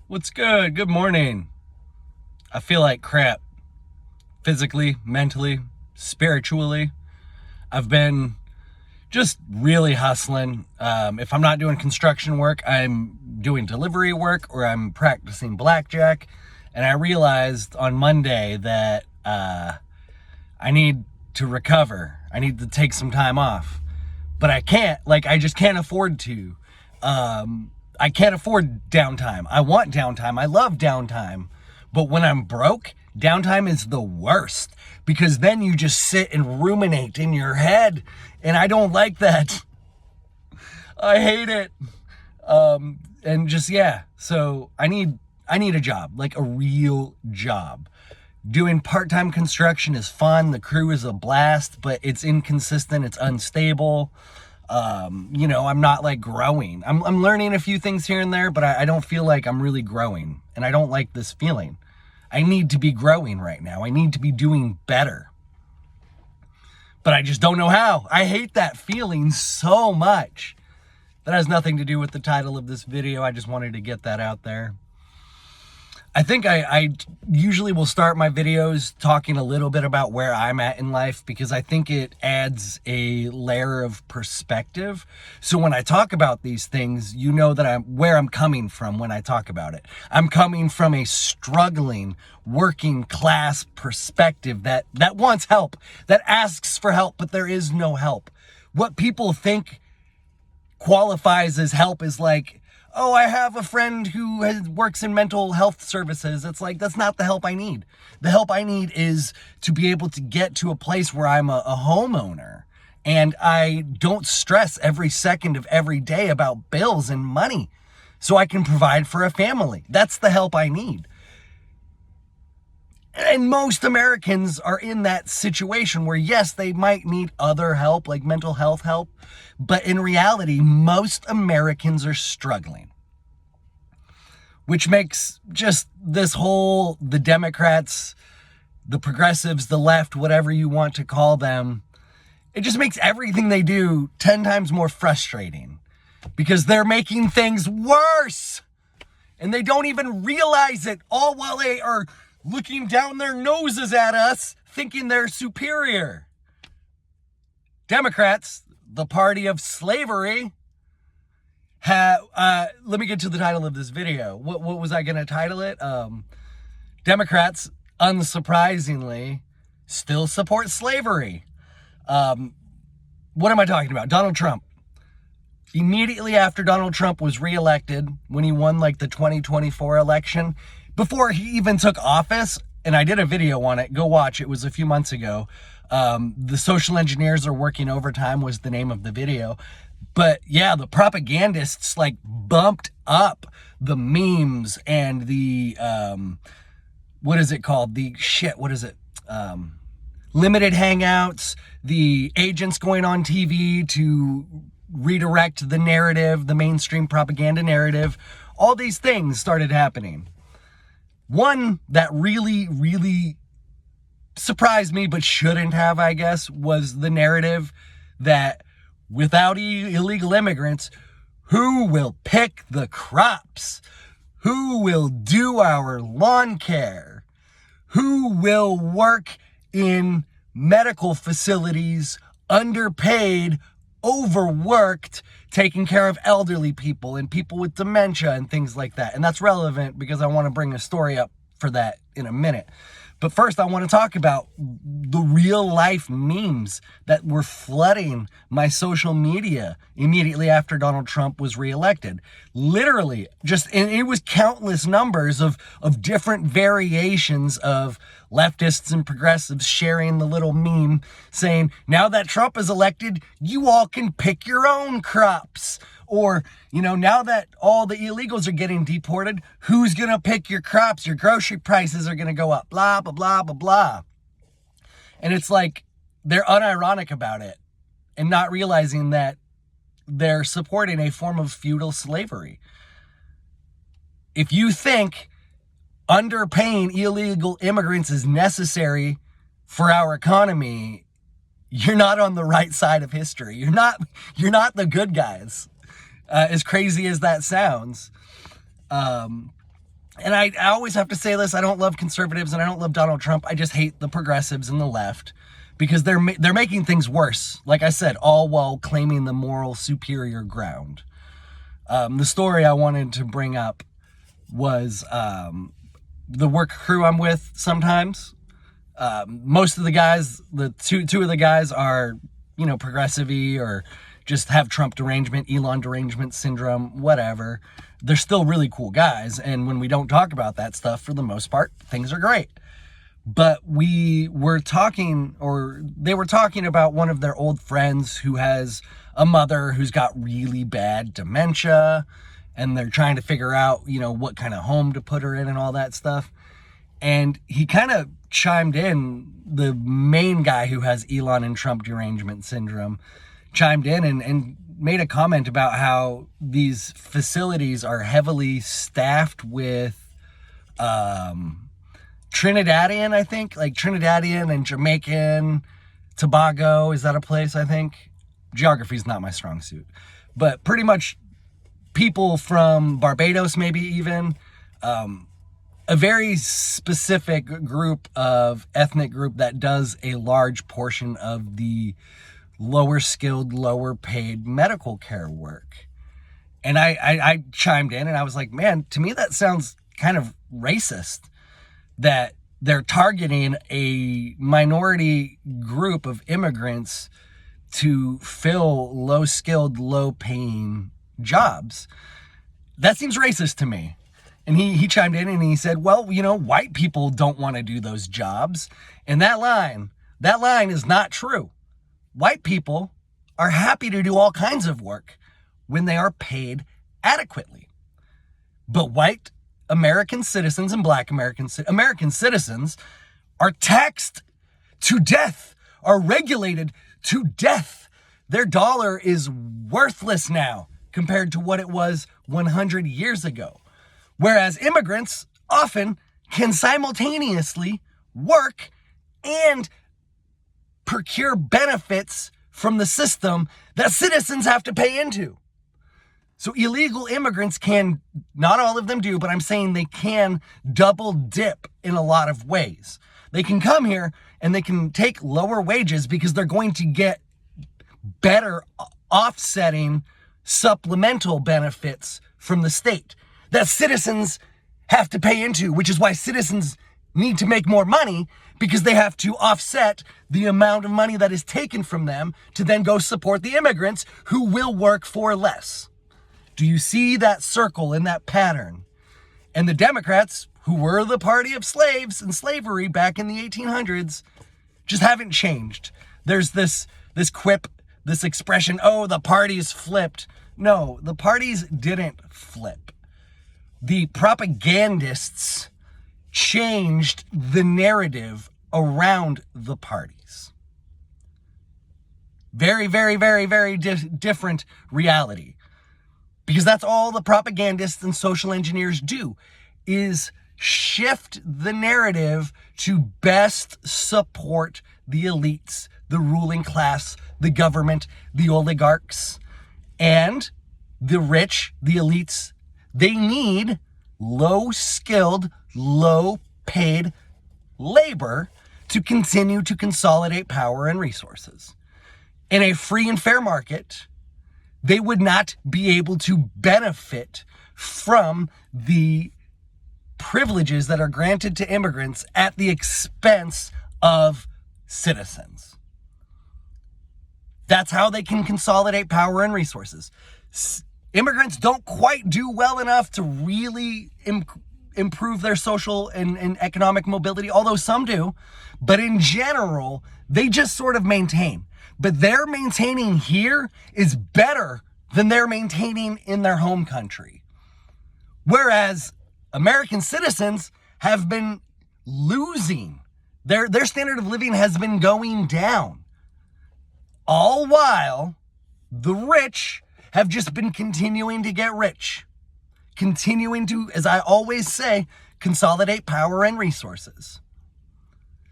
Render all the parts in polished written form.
What's good? Good morning. I feel like crap. Physically, mentally, spiritually. I've been just really hustling. If I'm not doing construction work, I'm doing delivery work or I'm practicing blackjack. And I realized on Monday that I need to recover. I need to take some time off. But I can't. I just can't afford to. I can't afford downtime. I want downtime. I love downtime. But when I'm broke, downtime is the worst because then you just sit and ruminate in your head. And I don't like that. I hate it. And just, yeah. So I need a job, like a real job. Doing part-time construction is fun. The crew is a blast, but it's inconsistent. It's unstable. I'm not like growing. I'm learning a few things here and there, but I don't feel like I'm really growing. And I don't like this feeling. I need to be growing right now. I need to be doing better. But I just don't know how. I hate that feeling so much. That has nothing to do with the title of this video. I just wanted to get that out there. I think I usually will start my videos talking a little bit about where I'm at in life because I think it adds a layer of perspective. So when I talk about these things, you know that where I'm coming from when I talk about it. I'm coming from a struggling, working class perspective that wants help, that asks for help, but there is no help. What people think qualifies as help is like, oh, I have a friend who works in mental health services. It's like, that's not the help I need. The help I need is to be able to get to a place where I'm a homeowner and I don't stress every second of every day about bills and money so I can provide for a family. That's the help I need. And most Americans are in that situation where, yes, they might need other help, like mental health help, but in reality, most Americans are struggling. Which makes just the Democrats, the progressives, the left, whatever you want to call them, it just makes everything they do 10 times more frustrating because they're making things worse. And they don't even realize it, all while they are looking down their noses at us, thinking they're superior. Democrats, the party of slavery, let me get to the title of this video. What was I going to title it? Democrats, unsurprisingly, still support slavery. What am I talking about? Donald Trump. Immediately after Donald Trump was reelected, when he won the 2024 election, before he even took office, and I did a video on it, go watch, it was a few months ago. The Social Engineers Are Working Overtime was the name of the video. But yeah, the propagandists bumped up the memes and the, what is it called? Limited hangouts, the agents going on TV to redirect the narrative, the mainstream propaganda narrative. All these things started happening. One that really, really surprised me, but shouldn't have, I guess, was the narrative that without illegal immigrants, who will pick the crops? Who will do our lawn care? Who will work in medical facilities, underpaid, overworked, taking care of elderly people and people with dementia and things like that? And that's relevant because I want to bring a story up for that in a minute. But first, I want to talk about the real life memes that were flooding my social media immediately after Donald Trump was reelected. Literally, and it was countless numbers of different variations of leftists and progressives sharing the little meme saying, now that Trump is elected, you all can pick your own crops. Or, now that all the illegals are getting deported, who's going to pick your crops? Your grocery prices are going to go up, blah, blah, blah, blah, blah. And it's like they're unironic about it and not realizing that they're supporting a form of feudal slavery. If you think underpaying illegal immigrants is necessary for our economy, you're not on the right side of history. You're not the good guys. As crazy as that sounds. and I always have to say this, I don't love conservatives and I don't love Donald Trump. I just hate the progressives and the left because they're making things worse. Like I said, all while claiming the moral superior ground. The story I wanted to bring up was the work crew I'm with sometimes. Most of the guys, the two of the guys are, progressive-y or just have Trump derangement, Elon derangement syndrome, whatever. They're still really cool guys. And when we don't talk about that stuff, for the most part, things are great. But they were talking about one of their old friends who has a mother who's got really bad dementia, and they're trying to figure out, what kind of home to put her in and all that stuff. And he kind of chimed in, the main guy who has Elon and Trump derangement syndrome, chimed in and made a comment about how these facilities are heavily staffed with Trinidadian, I think, like Trinidadian and Jamaican, Tobago, is that a place, I think? Geography's not my strong suit. But pretty much people from Barbados, maybe even, a very specific ethnic group that does a large portion of the lower skilled, lower paid medical care work. And I chimed in and I was like, man, to me that sounds kind of racist that they're targeting a minority group of immigrants to fill low skilled, low paying jobs. That seems racist to me. And he chimed in and he said, well, white people don't want to do those jobs. And that line is not true. White people are happy to do all kinds of work when they are paid adequately. But white American citizens and black American citizens are taxed to death, are regulated to death. Their dollar is worthless now compared to what it was 100 years ago. Whereas immigrants often can simultaneously work and procure benefits from the system that citizens have to pay into. So illegal immigrants can, not all of them do, but I'm saying they can double dip in a lot of ways. They can come here and they can take lower wages because they're going to get better offsetting supplemental benefits from the state that citizens have to pay into, which is why citizens need to make more money, because they have to offset the amount of money that is taken from them to then go support the immigrants who will work for less. Do you see that circle in that pattern? And the Democrats, who were the party of slaves and slavery back in the 1800s, just haven't changed. There's this quip, this expression, oh, the parties flipped. No, the parties didn't flip. The propagandists changed the narrative around the parties. Very, very, very, very different reality. Because that's all the propagandists and social engineers do, is shift the narrative to best support the elites, the ruling class, the government, the oligarchs, and the rich, the elites. They need low-skilled, low-paid labor to continue to consolidate power and resources. In a free and fair market, they would not be able to benefit from the privileges that are granted to immigrants at the expense of citizens. That's how they can consolidate power and resources. Immigrants don't quite do well enough to really improve their social and economic mobility, although some do. But in general, they just sort of maintain. But their maintaining here is better than they're maintaining in their home country. Whereas American citizens have been losing. Their standard of living has been going down. All while the rich have just been continuing to get rich. Continuing to, as I always say, consolidate power and resources.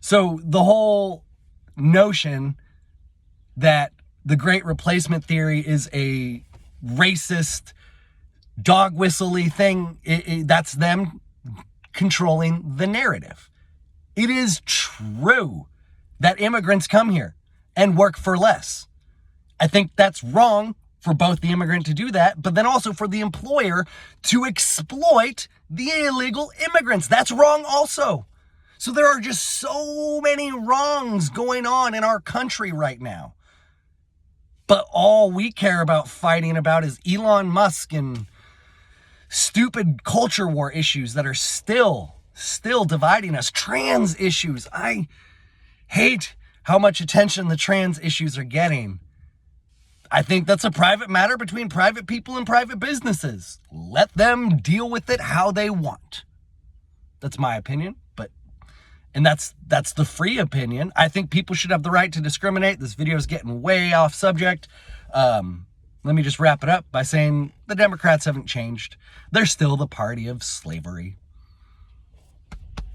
So the whole notion that the Great Replacement theory is a racist, dog whistle-y thing, that's them controlling the narrative. It is true that immigrants come here and work for less. I think that's wrong for both the immigrant to do that, but then also for the employer to exploit the illegal immigrants. That's wrong also. So there are just so many wrongs going on in our country right now. But all we care about fighting about is Elon Musk and stupid culture war issues that are still dividing us. Trans issues. I hate how much attention the trans issues are getting. I think that's a private matter between private people and private businesses. Let them deal with it how they want. That's my opinion, and that's the free opinion. I think people should have the right to discriminate. This video is getting way off subject. Let me just wrap it up by saying the Democrats haven't changed. They're still the party of slavery.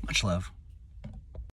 Much love.